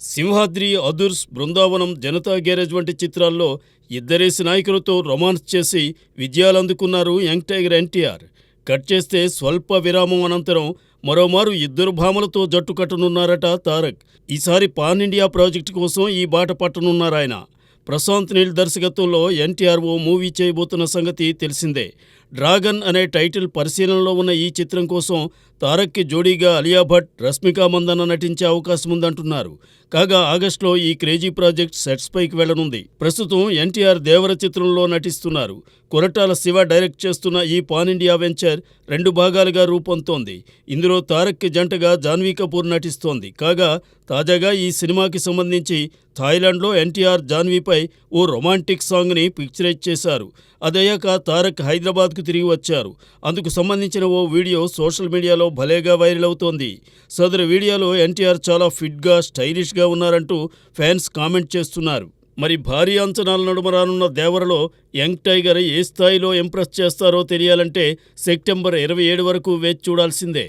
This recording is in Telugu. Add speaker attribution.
Speaker 1: సింహాద్రి, అదుర్స్, బృందావనం, జనతా గ్యారేజ్ వంటి చిత్రాల్లో ఇద్దరేసి నాయకులతో రొమాన్స్ చేసి విజయాలందుకున్నారు యంగ్ టైగర్ ఎన్టీఆర్. కట్ చేస్తే స్వల్ప విరామం అనంతరం మరోమారు ఇద్దరు భామలతో జట్టు కట్టనున్నారట తారక్. ఈసారి పాన్ ఇండియా ప్రాజెక్టు కోసం ఈ బాట పట్టనున్నారాయన. ప్రశాంత్ నీల్ దర్శకత్వంలో ఎన్టీఆర్ ఓ మూవీ చేయబోతున్న సంగతి తెలిసిందే. డ్రాగన్ అనే టైటిల్ పరిశీలనలో ఉన్న ఈ చిత్రం కోసం తారక్కి జోడీగా అలియా భట్, రష్మిక మందన్న నటించే అవకాశం ఉందంటున్నారు. కాగా ఆగస్టులో ఈ క్రేజీ ప్రాజెక్ట్ సెట్స్ పైకి వెళ్లనుంది. ప్రస్తుతం ఎన్టీఆర్ దేవర చిత్రంలో నటిస్తున్నారు. కొరటాల శివ డైరెక్ట్ చేస్తున్న ఈ పాన్ ఇండియా వెంచర్ 2 భాగాలుగా రూపొందుతోంది. ఇందులో తారక్కి జంటగా జాన్వీ కపూర్ నటిస్తోంది. కాగా తాజాగా ఈ సినిమాకి సంబంధించి థాయిలాండ్లో ఎన్టీఆర్ జాన్వీపై ఓ రొమాంటిక్ సాంగ్ని పిక్చరైజ్ చేశారు. అదయ్యాక తారక్ హైదరాబాద్కు తిరిగి వచ్చారు. అందుకు సంబంధించిన ఓ వీడియో సోషల్ మీడియాలో భలేగా వైరల్ అవుతోంది. సదరు వీడియోలో ఎన్టీఆర్ చాలా ఫిట్గా, స్టైలిష్గా ఉన్నారంటూ ఫ్యాన్స్ కామెంట్ చేస్తున్నారు. మరి భారీ అంచనాల నడుమ రానున్న దేవరలో యంగ్ టైగర్ ఏ స్థాయిలో ఇంప్రెస్ చేస్తారో తెలియాలంటే సెప్టెంబర్ 27 వరకు వేచి చూడాల్సిందే.